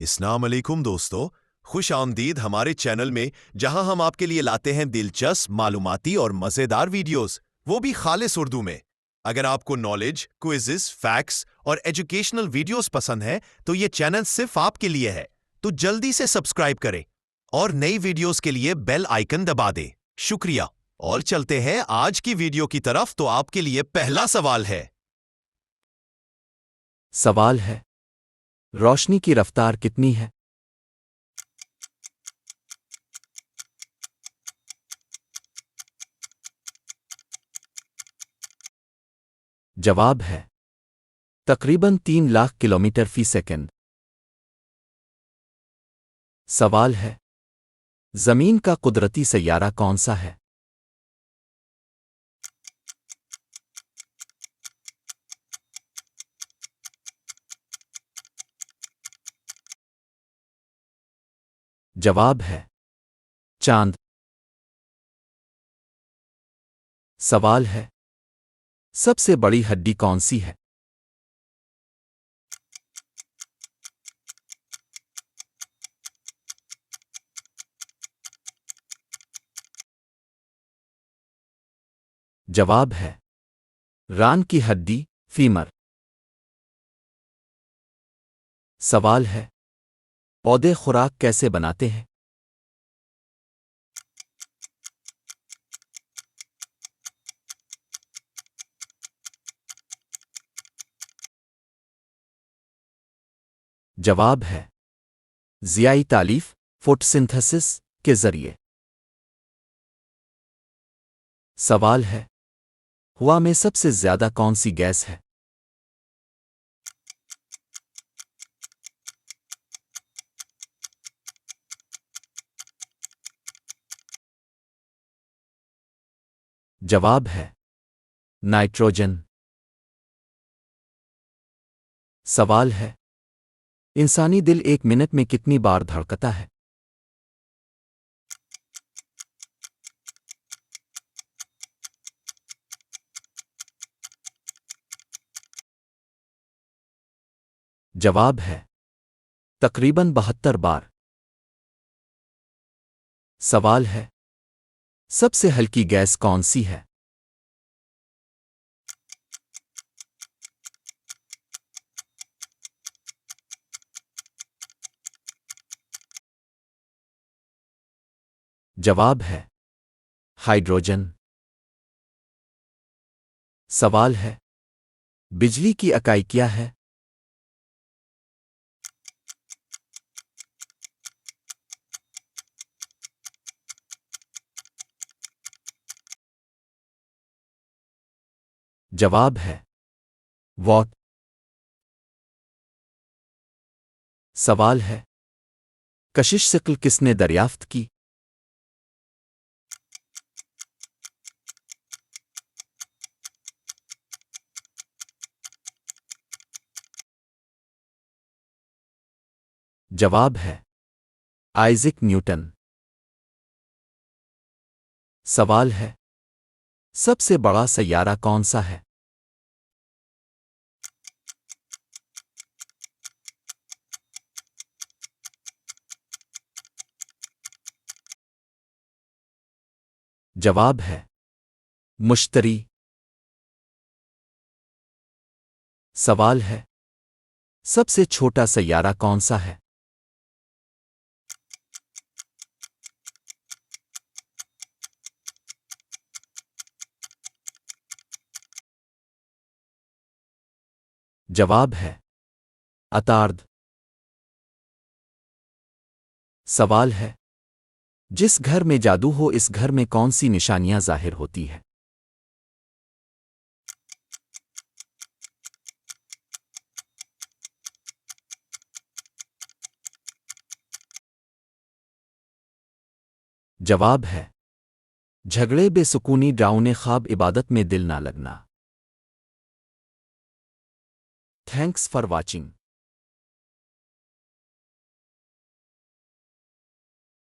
अस्सलाम वालेकुम दोस्तों, खुश आमदीद हमारे चैनल में, जहां हम आपके लिए लाते हैं दिलचस्प, मालूमाती और मज़ेदार वीडियोस, वो भी खालिस उर्दू में। अगर आपको नॉलेज, क्विज़ेस, फैक्ट्स और एजुकेशनल वीडियोस पसंद है तो ये चैनल सिर्फ आपके लिए है। तो जल्दी से सब्सक्राइब करें और नई वीडियोस के लिए बेल आइकन दबा दें। शुक्रिया। और चलते हैं आज की वीडियो की तरफ। तो आपके लिए पहला सवाल है। सवाल है, रोशनी की रफ्तार कितनी है? जवाब है तकरीबन 3 लाख किलोमीटर फी सेकंड। सवाल है, जमीन का कुदरती सैयारा कौन सा है? जवाब है चांद। सवाल है, सबसे बड़ी हड्डी कौन सी है? जवाब है रान की हड्डी, फीमर। सवाल है, पौधे खुराक कैसे बनाते हैं? जवाब है ज़ियाई तालीफ, फोटोसिंथेसिस के जरिए। सवाल है, हवा में सबसे ज्यादा कौन सी गैस है? जवाब है नाइट्रोजन। सवाल है, इंसानी दिल 1 मिनट में कितनी बार धड़कता है? जवाब है तकरीबन 72 बार। सवाल है, सबसे हल्की गैस कौन सी है? जवाब है हाइड्रोजन। सवाल है, बिजली की इकाई क्या है? जवाब है वॉट। सवाल है, कशिश सिक्ल किसने दरियाफ्त की? जवाब है आइजैक न्यूटन। सवाल है, सबसे बड़ा सैयारा कौन सा है? जवाब है मुश्तरी। सवाल है, सबसे छोटा सैयारा कौन सा है? जवाब है अतार्द। सवाल है, जिस घर में जादू हो इस घर में कौन सी निशानियां जाहिर होती है? जवाब है झगड़े बेसुकूनी डाउने ख्वाब इबादत में दिल ना लगना। Thanks for watching.